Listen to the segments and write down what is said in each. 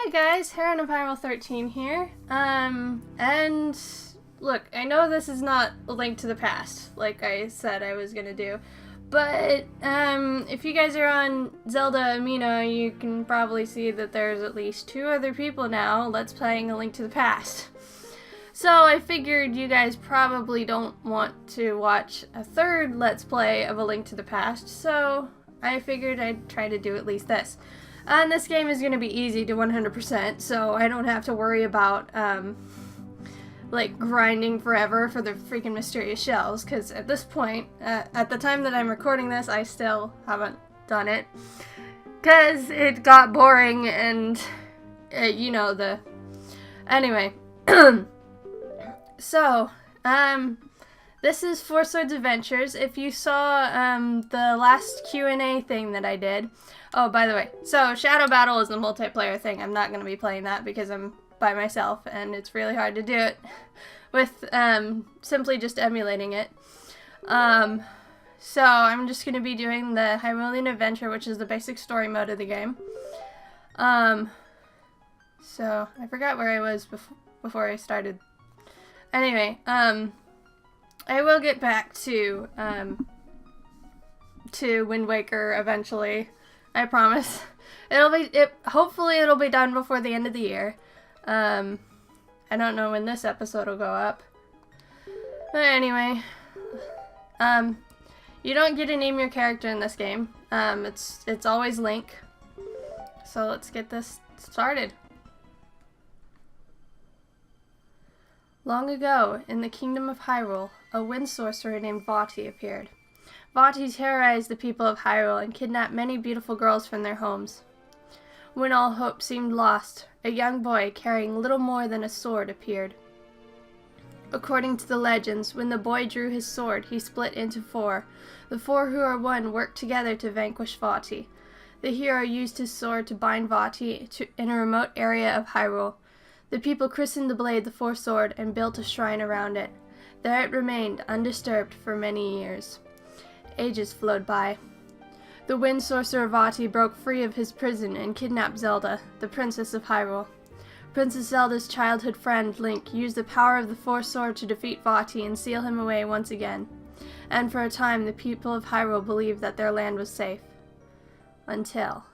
Hey guys, Heron of Hyrule 13 here. And look, I know this is not a link to the past, like I said I was gonna do, but if you guys are on Zelda Amino, you can probably see that there's at least 2 other people now let's playing A Link to the Past. So I figured you guys probably don't want to watch a 3rd Let's Play of A Link to the Past, so I figured I'd try to do at least this. And this game is going to be easy to 100%, so I don't have to worry about, like, grinding forever for the freaking mysterious shells, because at this point, at the time that I'm recording this, I still haven't done it, because it got boring, and, you know, Anyway, so, this is Four Swords Adventures. If you saw, the last Q&A thing that I did... Oh, by the way, so Shadow Battle is a multiplayer thing. I'm not going to be playing that because I'm by myself, and it's really hard to do it with, simply just emulating it. So I'm just going to be doing the Hylian Adventure, which is the basic story mode of the game. So I forgot where I was before I started. Anyway, I will get back to Wind Waker eventually. I promise. Hopefully it'll be done before the end of the year. I don't know when this episode will go up. But anyway, you don't get to name your character in this game. It's always Link. So let's get this started. Long ago, in the kingdom of Hyrule, a wind sorcerer named Vati appeared. Vati terrorized the people of Hyrule and kidnapped many beautiful girls from their homes. When all hope seemed lost, a young boy carrying little more than a sword appeared. According to the legends, when the boy drew his sword, he split into 4. The 4 who are one worked together to vanquish Vati. The hero used his sword to bind Vati in a remote area of Hyrule. The people christened the blade the Four Sword and built a shrine around it. There it remained, undisturbed, for many years. Ages flowed by. The wind sorcerer Vati broke free of his prison and kidnapped Zelda, the princess of Hyrule. Princess Zelda's childhood friend, Link, used the power of the Four Sword to defeat Vati and seal him away once again. And for a time, the people of Hyrule believed that their land was safe. Until...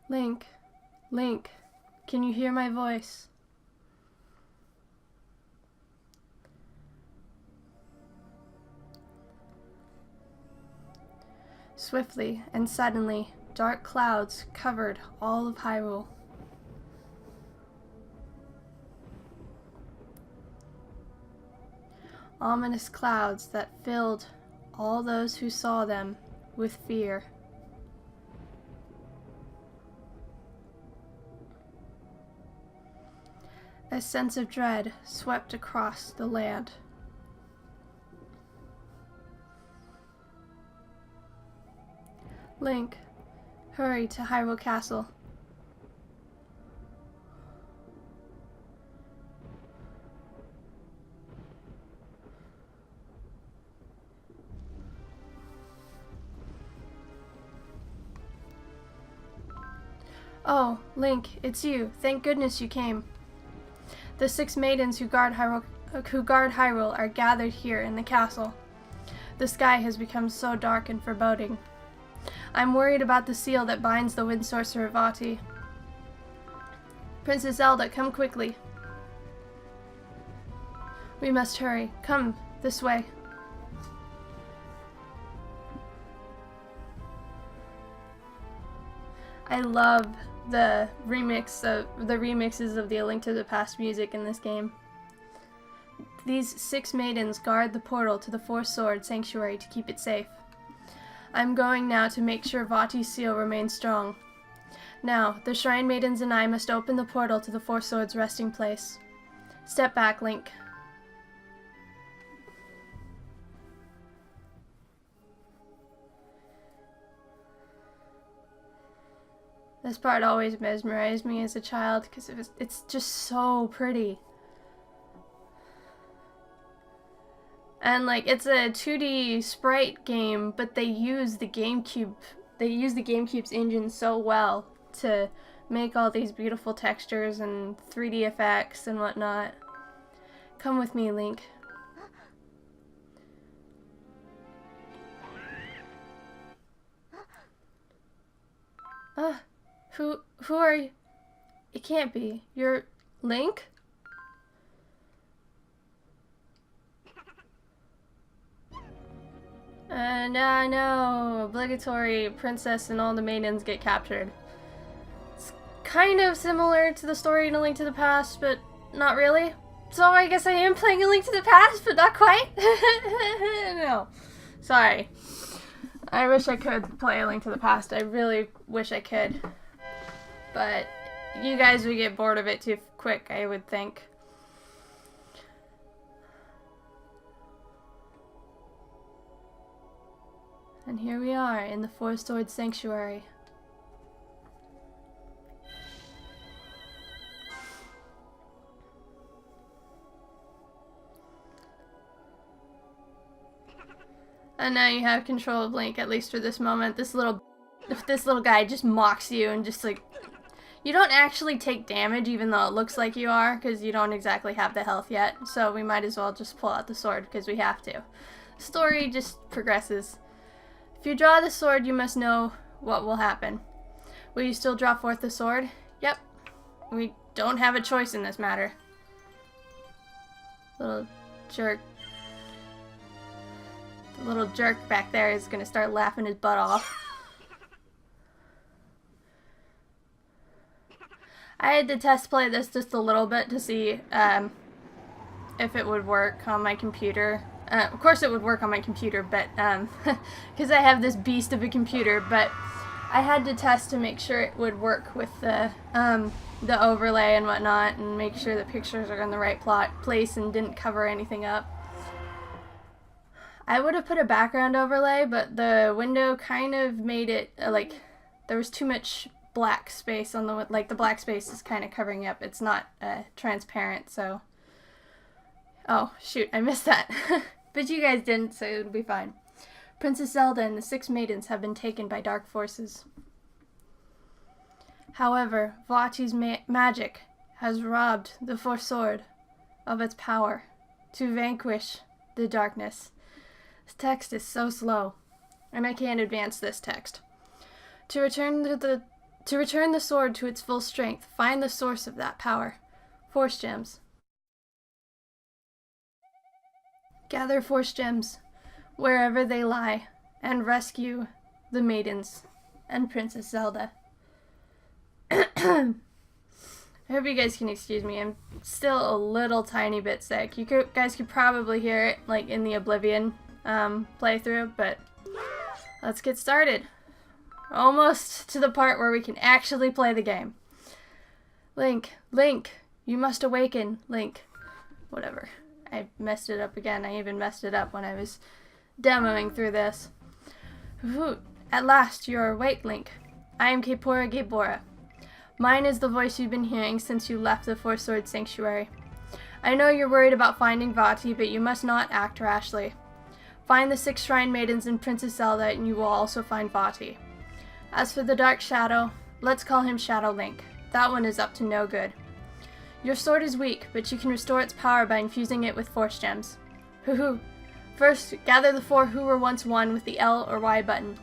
Link, Link, can you hear my voice? Swiftly and suddenly, dark clouds covered all of Hyrule. Ominous clouds that filled all those who saw them with fear. A sense of dread swept across the land. Link, hurry to Hyrule Castle. Oh, Link, it's you. Thank goodness you came. The 6 maidens who guard Hyrule are gathered here in the castle. The sky has become so dark and foreboding. I'm worried about the seal that binds the wind sorcerer Vati. Princess Zelda, come quickly. We must hurry. Come this way. I love the remixes of the A Link to the Past music in this game. These 6 maidens guard the portal to the Four Sword Sanctuary to keep it safe. I'm going now to make sure Vati's seal remains strong. Now, the Shrine Maidens and I must open the portal to the Four Swords' resting place. Step back, Link. This part always mesmerized me as a child because it's just so pretty. And like it's a 2D sprite game, but they use the GameCube. They use the GameCube's engine so well to make all these beautiful textures and 3D effects and whatnot. Come with me, Link. Who are you? It can't be. You're Link? No. Obligatory princess and all the maidens get captured. It's kind of similar to the story in A Link to the Past, but not really. So I guess I am playing A Link to the Past, but not quite. No. Sorry. I wish I could play A Link to the Past. I really wish I could. But you guys would get bored of it too quick, I would think. And here we are in the Four-Sword Sanctuary. And now you have control of Link, at least for this moment. This little guy just mocks you and just like... You don't actually take damage even though it looks like you are, because you don't exactly have the health yet. So we might as well just pull out the sword because we have to. Story just progresses. If you draw the sword, you must know what will happen. Will you still draw forth the sword? Yep. We don't have a choice in this matter. Little jerk. The little jerk back there is gonna start laughing his butt off. I had to test play this just a little bit to see if it would work on my computer. Of course it would work on my computer, but because I have this beast of a computer, but I had to test to make sure it would work with the overlay and whatnot, and make sure the pictures are in the right place and didn't cover anything up. I would have put a background overlay, but the window kind of made it like there was too much black space on the the black space is kind of covering up. It's not transparent, so. Oh shoot, I missed that. But you guys didn't, so it'll be fine. Princess Zelda and the 6 maidens have been taken by dark forces. However, Vaati's magic has robbed the Four-Sword of its power to vanquish the darkness. This text is so slow, and I can't advance this text. To return the sword to its full strength, find the source of that power. Force gems. Gather Force gems wherever they lie, and rescue the maidens and Princess Zelda. I hope you guys can excuse me. I'm still a little tiny bit sick. You guys could probably hear it like in the Oblivion playthrough, but let's get started. Almost to the part where we can actually play the game. Link, you must awaken, Link. Whatever. I messed it up again. I even messed it up when I was demoing through this. Ooh, at last you are awake, Link. I am Kaepora Gaebora. Mine is the voice you've been hearing since you left the Four-Sword Sanctuary. I know you're worried about finding Vaati, but you must not act rashly. Find the 6 Shrine Maidens and Princess Zelda, and you will also find Vaati. As for the Dark Shadow, let's call him Shadow Link. That one is up to no good. Your sword is weak, but you can restore its power by infusing it with Force Gems. Hoo-hoo. First, gather the 4 who were once one with the L or Y button.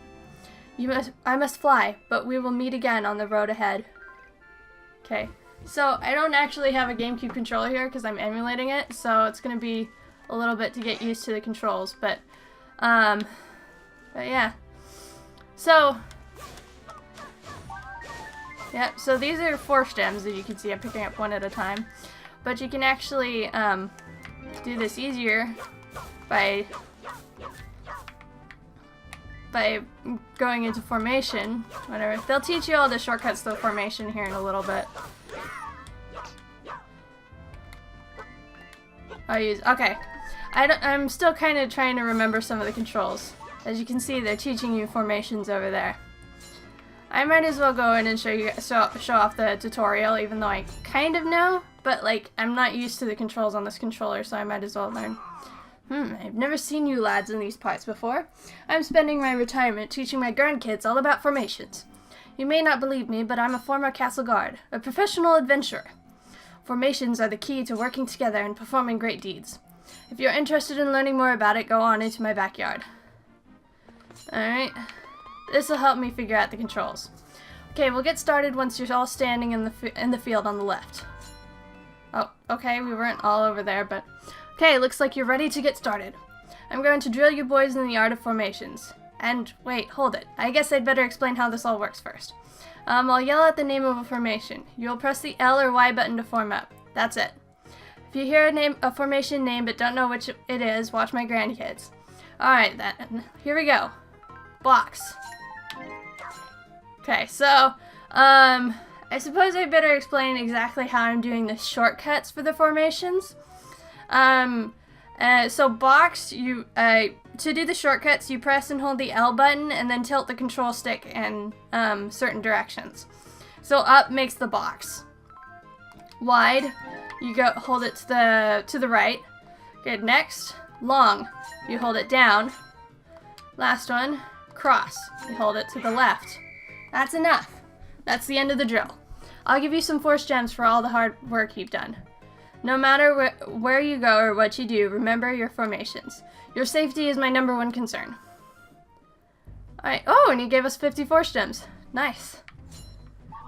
I must fly, but we will meet again on the road ahead. Okay, so I don't actually have a GameCube controller here because I'm emulating it, so it's going to be a little bit to get used to the controls, but yeah. So, yeah, so these are Force Gems that you can see I'm picking up one at a time. But you can actually do this easier by going into formation, whatever. They'll teach you all the shortcuts to formation here in a little bit. Okay. I'm still kind of trying to remember some of the controls. As you can see, they're teaching you formations over there. I might as well go in and show off the tutorial, even though I kind of know, but like I'm not used to the controls on this controller, so I might as well learn. I've never seen you lads in these parts before. I'm spending my retirement teaching my grandkids all about formations. You may not believe me, but I'm a former castle guard, a professional adventurer. Formations are the key to working together and performing great deeds. If you're interested in learning more about it, go on into my backyard. Alright. This will help me figure out the controls. Okay, we'll get started once you're all standing in the field on the left. Oh, okay, we weren't all over there, but... Okay, looks like you're ready to get started. I'm going to drill you boys in the art of formations. And, wait, hold it. I guess I'd better explain how this all works first. I'll yell out the name of a formation. You'll press the L or Y button to form up. That's it. If you hear a formation name but don't know which it is, watch my grandkids. Alright then, here we go. Blocks. Okay, so, I suppose I better explain exactly how I'm doing the shortcuts for the formations. So box, to do the shortcuts, you press and hold the L button and then tilt the control stick in certain directions. So up makes the box. Wide, you hold it to the right. Good, next, long, you hold it down. Last one, cross, you hold it to the left. That's enough. That's the end of the drill. I'll give you some force gems for all the hard work you've done. No matter where you go or what you do, remember your formations. Your safety is my #1 concern. Alright, oh, and he gave us 50 force gems. Nice.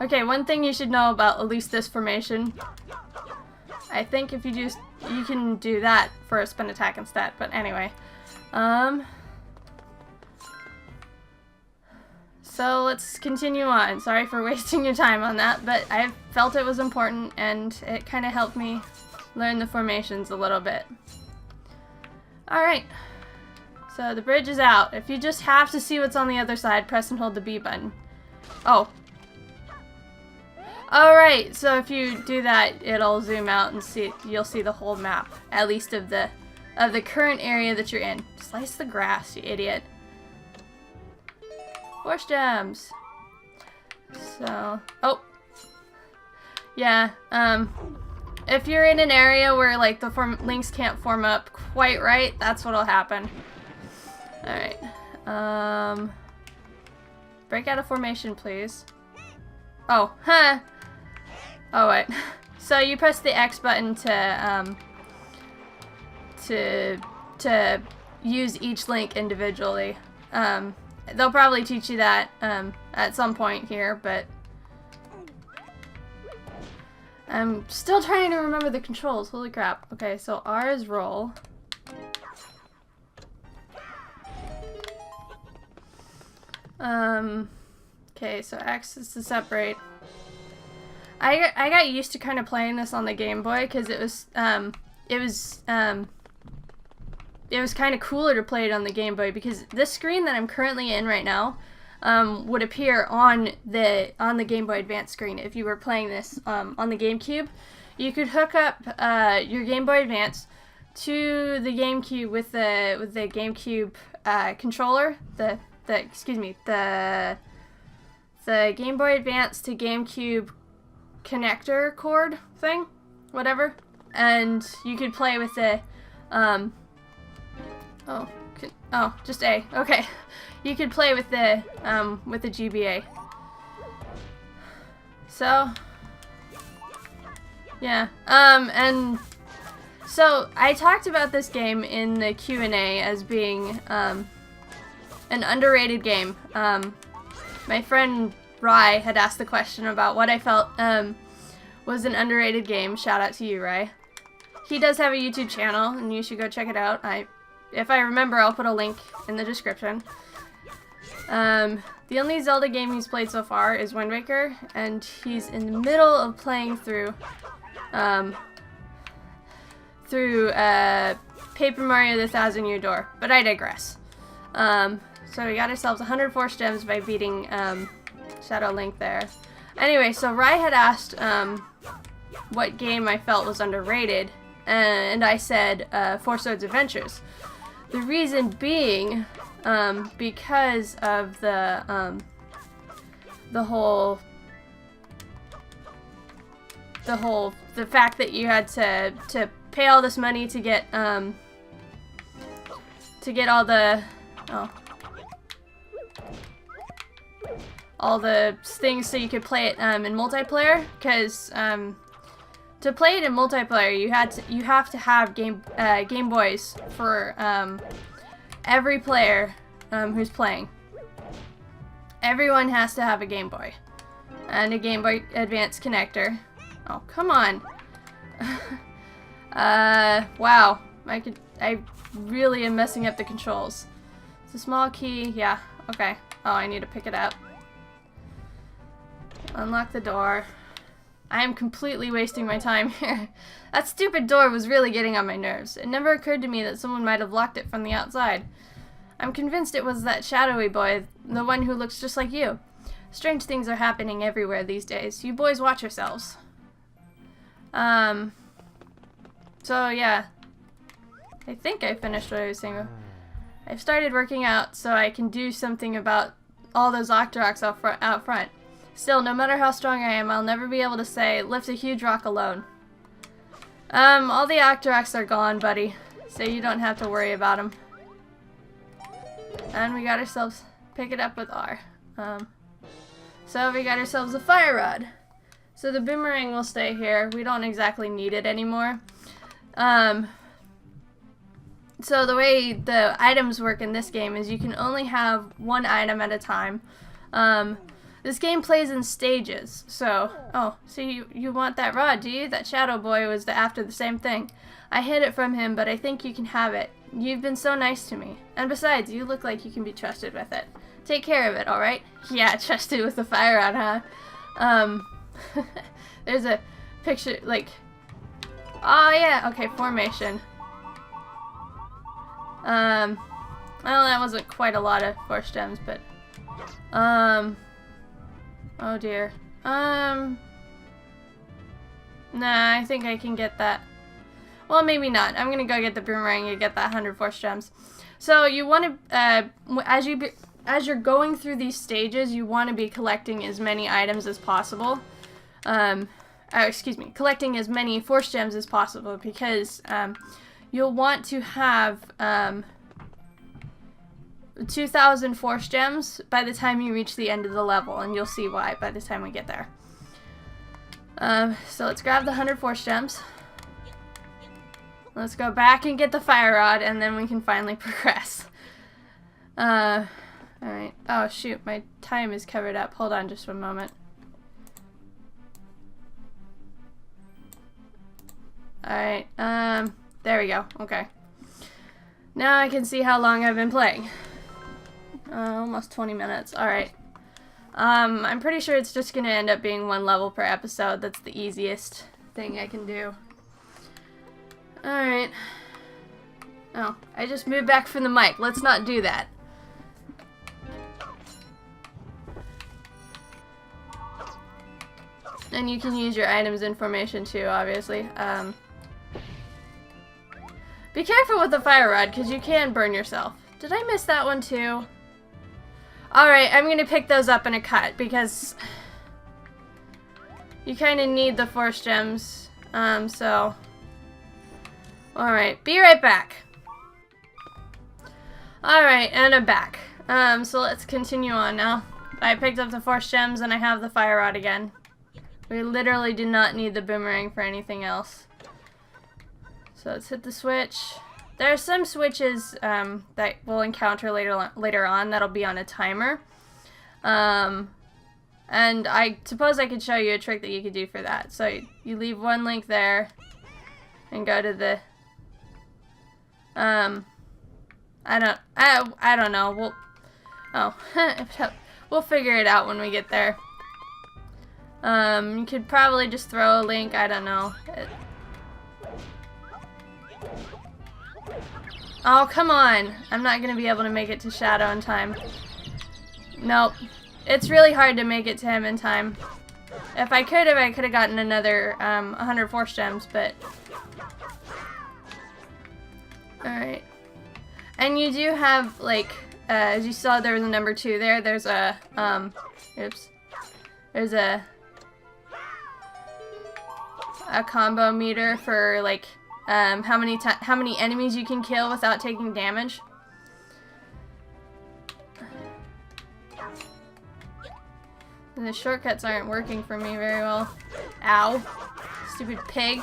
Okay, one thing you should know about at least this formation. I think if you can do that for a spin attack instead, but anyway. So let's continue on. Sorry for wasting your time on that, but I felt it was important and it kind of helped me learn the formations a little bit. Alright, so the bridge is out. If you just have to see what's on the other side, press and hold the B button. Oh. Alright, so if you do that, it'll zoom out and you'll see the whole map, at least of the current area that you're in. Slice the grass, you idiot. Force gems. So, oh. Yeah, if you're in an area where like the links can't form up quite right, that's what'll happen. Alright. Break out of formation, please. Oh, huh. Oh, wait. So you press the X button to use each link individually. They'll probably teach you that at some point here, but I'm still trying to remember the controls. Holy crap. Okay, so R is roll. Okay, so X is to separate. I got used to kind of playing this on the Game Boy because it was kind of cooler to play it on the Game Boy because this screen that I'm currently in right now would appear on the Game Boy Advance screen if you were playing this on the GameCube. You could hook up your Game Boy Advance to the GameCube with the GameCube controller, the Game Boy Advance to GameCube connector cord thing, whatever, and you could play with the just A. Okay, you could play with the GBA. So yeah, and so I talked about this game in the Q&A as being an underrated game. My friend Rye had asked the question about what I felt was an underrated game. Shout out to you, Rye. He does have a YouTube channel, and you should go check it out. If I remember, I'll put a link in the description. The only Zelda game he's played so far is Wind Waker, and he's in the middle of playing through Paper Mario: The Thousand Year Door, but I digress. So we got ourselves 100 force gems by beating Shadow Link there. Anyway, so Rye had asked what game I felt was underrated, and I said Four Swords Adventures. The reason being because of the fact that you had to pay all this money to get to get all the things so you could play it in multiplayer, because to play it in multiplayer you have to have Game Boys for every player who's playing. Everyone has to have a Game Boy and a Game Boy Advance connector. Oh, come on. Wow. I really am messing up the controls. It's a small key. Yeah. Okay. Oh, I need to pick it up. Unlock the door. I am completely wasting my time here. That stupid door was really getting on my nerves. It never occurred to me that someone might have locked it from the outside. I'm convinced it was that shadowy boy, the one who looks just like you. Strange things are happening everywhere these days. You boys watch yourselves. So yeah. I think I finished what I was saying. I've started working out so I can do something about all those Octoroks out front. Still, no matter how strong I am, I'll never be able to say, lift a huge rock alone. All the Octoroks are gone, buddy, so you don't have to worry about them. And we got ourselves, pick it up with R. So we got ourselves a fire rod. So the boomerang will stay here. We don't exactly need it anymore. So the way the items work in this game is you can only have one item at a time. This game plays in stages, so... Oh, so you want that rod, do you? That shadow boy was after the same thing. I hid it from him, but I think you can have it. You've been so nice to me. And besides, you look like you can be trusted with it. Take care of it, alright? Yeah, trusted with the fire rod, huh? There's a picture, like... Oh, yeah, okay, formation. Well, that wasn't quite a lot of force gems, but... Oh dear. Nah, I think I can get that. Well, maybe not. I'm gonna go get the boomerang and get that 100 force gems. So you want to, as you're going through these stages, you want to be collecting as many items as possible. Excuse me, collecting as many force gems as possible, because you'll want to have 2,000 force gems by the time you reach the end of the level, and you'll see why by the time we get there. So let's grab the 100 force gems. Let's go back and get the fire rod, and then we can finally progress. Alright. Oh shoot, my time is covered up. Hold on just one moment. Alright, there we go. Okay. Now I can see how long I've been playing. Almost 20 minutes. Alright. I'm pretty sure it's just gonna end up being one level per episode. That's the easiest thing I can do. Alright. Oh, I just moved back from the mic. Let's not do that. And you can use your items information too, obviously. Be careful with the fire rod, because you can burn yourself. Did I miss that one too? Alright, I'm gonna pick those up in a cut, because you kind of need the force gems. So... Alright, be right back. Alright, and I'm back. So let's continue on now. I picked up the force gems and I have the fire rod again. We literally do not need the boomerang for anything else. So let's hit the switch. There are some switches that we'll encounter later on that'll be on a timer. And I suppose I could show you a trick that you could do for that. So you leave one link there and go to the I don't know. We'll figure it out when we get there. You could probably just throw a link, I don't know. Oh, come on. I'm not gonna be able to make it to Shadow in time. Nope. It's really hard to make it to him in time. If I could have gotten another 100 force gems, but... Alright. And you do have, like, as you saw there was a number 2 there, there's a, oops. There's a combo meter for, like, how many enemies you can kill without taking damage. And the shortcuts aren't working for me very well. Ow. Stupid pig.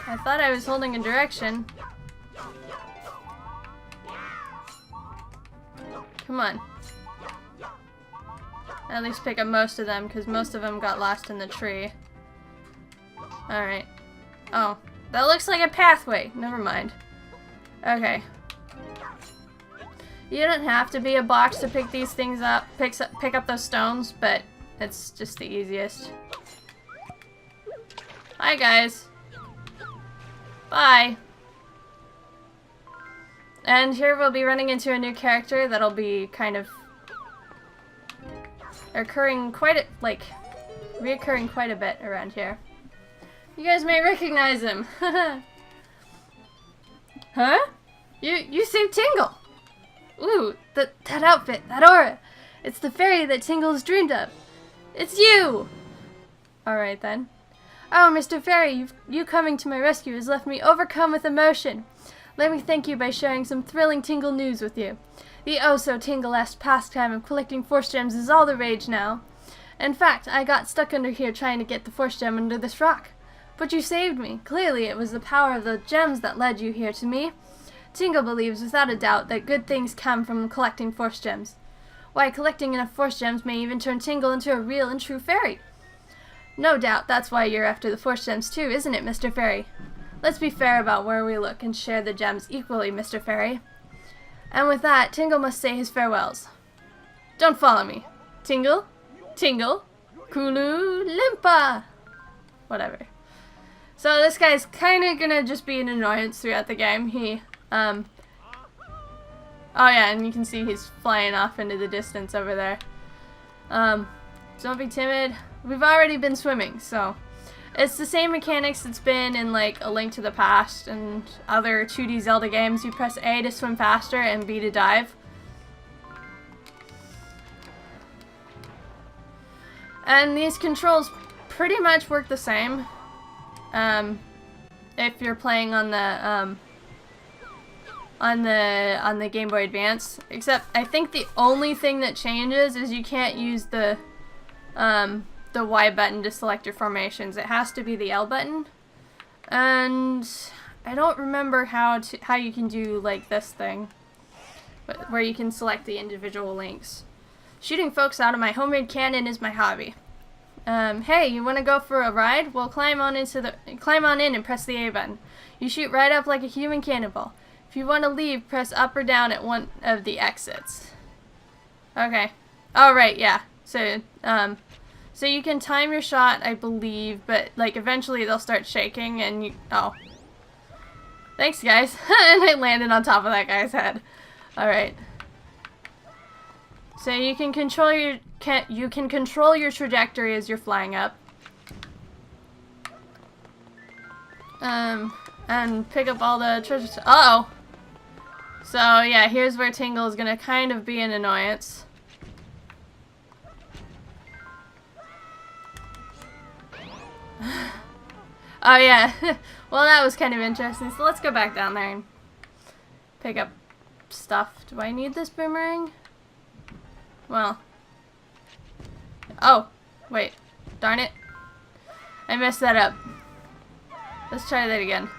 I thought I was holding a direction. Come on. At least pick up most of them, because most of them got lost in the tree. Alright. Oh, that looks like a pathway. Never mind. Okay. You don't have to be a box to pick these things up, pick up those stones, but it's just the easiest. Hi, guys. Bye. And here we'll be running into a new character that'll be kind of reoccurring quite a bit around here. You guys may recognize him. Huh? You saved Tingle. Ooh, that outfit, that aura. It's the fairy that Tingle's dreamed of. It's you. All right then. Oh, Mr. Fairy, you coming to my rescue has left me overcome with emotion. Let me thank you by sharing some thrilling Tingle news with you. The oh-so-Tingle-esque pastime of collecting force gems is all the rage now. In fact, I got stuck under here trying to get the force gem under this rock. But you saved me. Clearly, it was the power of the gems that led you here to me. Tingle believes without a doubt that good things come from collecting force gems. Why, collecting enough force gems may even turn Tingle into a real and true fairy. No doubt that's why you're after the force gems too, isn't it, Mr. Fairy? Let's be fair about where we look and share the gems equally, Mr. Fairy. And with that, Tingle must say his farewells. Don't follow me. Tingle? Tingle? Kulu Limpa! Whatever. So this guy's kind of gonna just be an annoyance throughout the game. Oh yeah, and you can see he's flying off into the distance over there. Don't be timid. We've already been swimming, so it's the same mechanics it's been in like A Link to the Past and other 2D Zelda games. You press A to swim faster and B to dive. And these controls pretty much work the same. If you're playing on the Game Boy Advance, except I think the only thing that changes is you can't use the Y button to select your formations. It has to be the L button. And I don't remember how you can do like this thing, but where you can select the individual links. Shooting folks out of my homemade cannon is my hobby. Hey, you want to go for a ride? Well, climb on in and press the A button. You shoot right up like a human cannonball. If you want to leave, press up or down at one of the exits. Okay. Oh, right, yeah. So you can time your shot, I believe, but like eventually they'll start shaking and you. Oh. Thanks, guys. And I landed on top of that guy's head. All right. So you can control your trajectory as you're flying up. And pick up all the treasure. Uh-oh. So yeah, here's where Tingle is gonna kind of be an annoyance. Oh yeah. Well, that was kind of interesting. So let's go back down there and pick up stuff. Do I need this boomerang? Well. Oh, wait. Darn it. I messed that up. Let's try that again.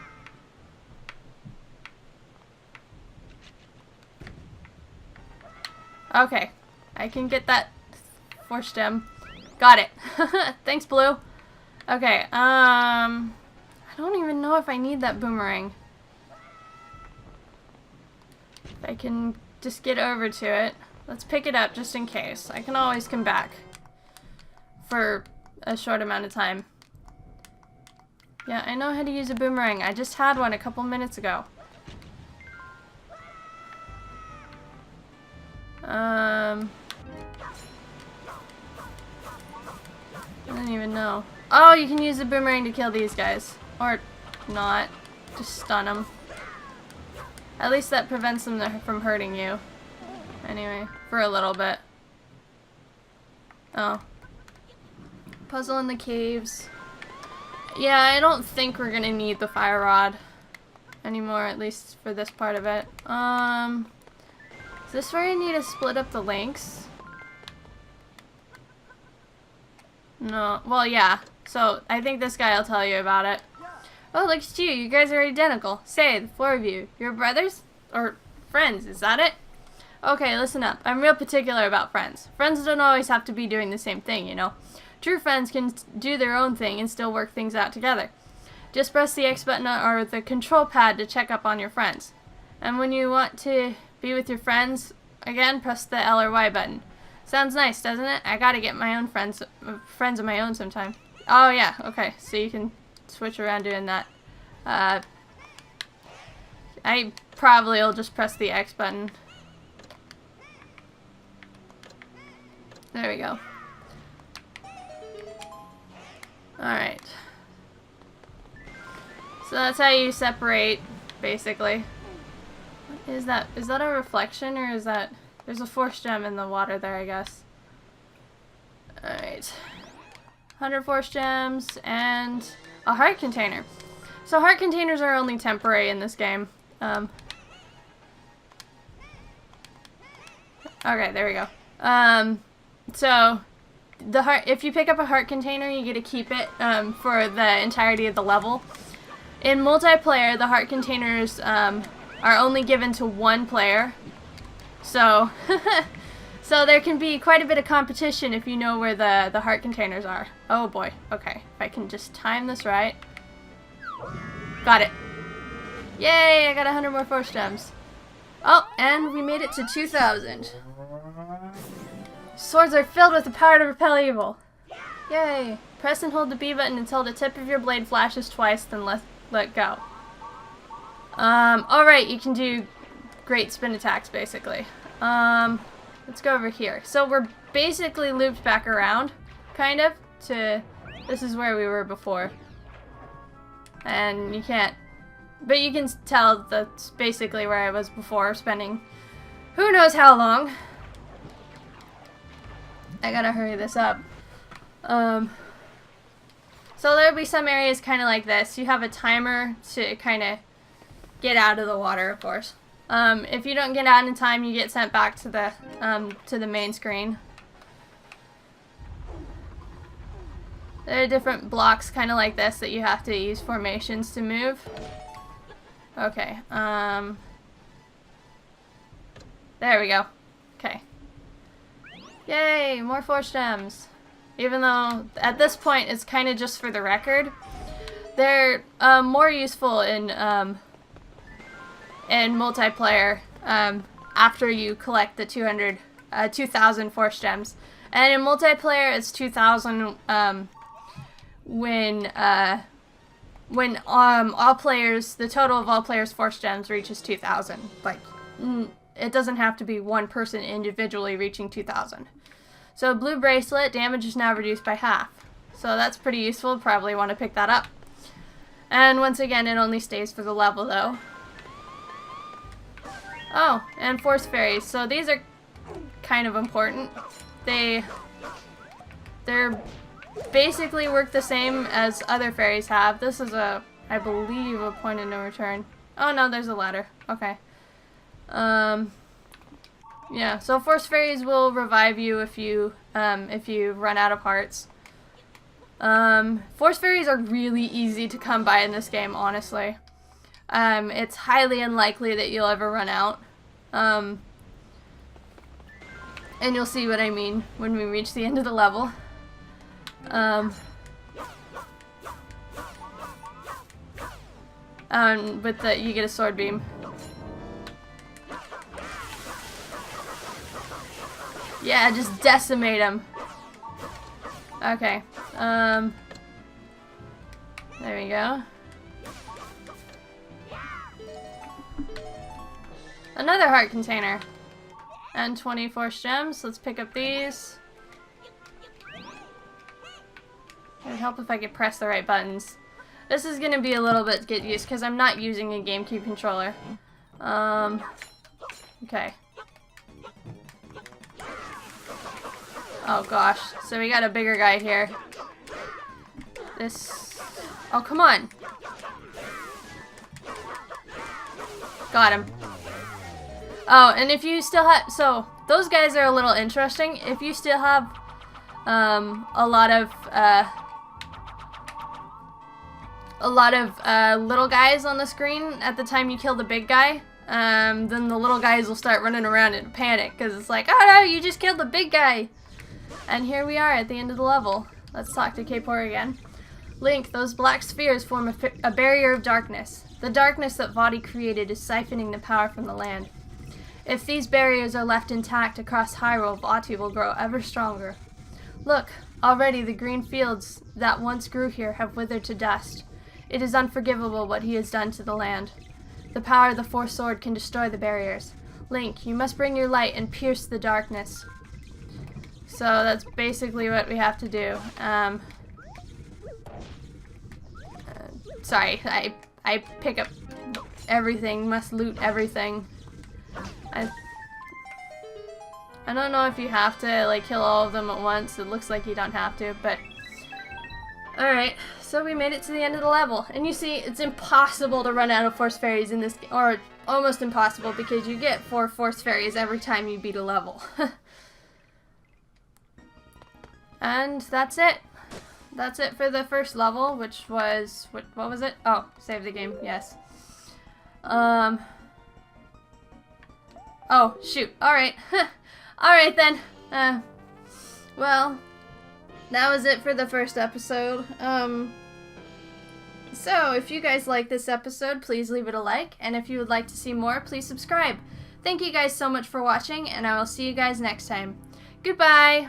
Okay. I can get that force gem. Got it. Thanks, Blue. Okay, I don't even know if I need that boomerang. If I can just get over to it. Let's pick it up just in case. I can always come back for a short amount of time. Yeah, I know how to use a boomerang. I just had one a couple minutes ago. I don't even know. Oh, you can use a boomerang to kill these guys. Or not. Just stun them. At least that prevents them from hurting you. Anyway, for a little bit. Oh. Puzzle in the caves. Yeah, I don't think we're gonna need the fire rod anymore, at least for this part of it. this where you need to split up the links? No. Well, yeah. So, I think this guy will tell you about it. Oh, look at you. You guys are identical. Say, the four of you. You're brothers? Or friends, is that it? Okay, listen up. I'm real particular about friends. Friends don't always have to be doing the same thing, you know. True friends can do their own thing and still work things out together. Just press the X button or the control pad to check up on your friends. And when you want to be with your friends, again, press the L or Y button. Sounds nice, doesn't it? I gotta get my own friends of my own sometime. Oh, yeah, okay. So you can switch around doing that. I probably will just press the X button. There we go. Alright. So that's how you separate, basically. What is that? Is that a reflection, or is that... There's a force gem in the water there, I guess. Alright. 100 force gems, and a heart container. So heart containers are only temporary in this game. Okay, there we go. So the heart, if you pick up a heart container, you get to keep it for the entirety of the level. In multiplayer, the heart containers are only given to one player. So so there can be quite a bit of competition if you know where the heart containers are. Oh boy. Okay. If I can just time this right. Got it. Yay! I got 100 more force gems. Oh, and we made it to 2,000. Swords are filled with the power to repel evil. Yay! Press and hold the B button until the tip of your blade flashes twice, then let go. Alright, you can do great spin attacks, basically. Let's go over here. So we're basically looped back around, kind of, to... This is where we were before. And you can't... But you can tell that's basically where I was before, spending who knows how long. I gotta hurry this up. So there'll be some areas kind of like this. You have a timer to kind of get out of the water, of course. If you don't get out in time, you get sent back to the main screen. There are different blocks kind of like this that you have to use formations to move. Okay, there we go. Okay. Yay, more force gems. Even though, at this point, it's kind of just for the record. They're more useful in multiplayer after you collect the 2,000 force gems. And in multiplayer, it's 2,000 when all players, the total of all players' force gems reaches 2,000. Like, it doesn't have to be one person individually reaching 2,000. So blue bracelet, damage is now reduced by half. So that's pretty useful, probably want to pick that up. And once again, it only stays for the level though. Oh, and force fairies. So these are kind of important. They're basically work the same as other fairies have. This is I believe, a point of no return. Oh no, there's a ladder. Okay. Yeah, so force fairies will revive you if you run out of hearts. Force fairies are really easy to come by in this game, honestly. It's highly unlikely that you'll ever run out. And you'll see what I mean when we reach the end of the level. You get a sword beam. Yeah, just decimate him. Okay. There we go. Another heart container. And 20 force gems. Let's pick up these. It would help if I could press the right buttons. This is gonna be a little bit get used because I'm not using a GameCube controller. Okay. Oh gosh, so we got a bigger guy here. This... Oh, come on! Got him. Oh, and if you still have, so those guys are a little interesting. If you still have a lot of little guys on the screen at the time you kill the big guy, then the little guys will start running around in a panic because it's like, oh no, you just killed the big guy. And here we are at the end of the level. Let's talk to Kapor again. Link, those black spheres form a barrier of darkness. The darkness that Vati created is siphoning the power from the land. If these barriers are left intact across Hyrule, Vati will grow ever stronger. Look, already the green fields that once grew here have withered to dust. It is unforgivable what he has done to the land. The power of the Fourth Sword can destroy the barriers. Link, you must bring your light and pierce the darkness. So that's basically what we have to do. Sorry, I pick up everything, must loot everything. I don't know if you have to like kill all of them at once. It looks like you don't have to, but alright, so we made it to the end of the level. And you see, it's impossible to run out of Force Fairies in this, or almost impossible, because you get 4 Force Fairies every time you beat a level. And that's it. That's it for the first level, which was, what was it? Oh, save the game, yes. Oh, shoot, alright. Alright then. Well, that was it for the first episode. So, if you guys like this episode, please leave it a like, and if you would like to see more, please subscribe. Thank you guys so much for watching, and I will see you guys next time. Goodbye!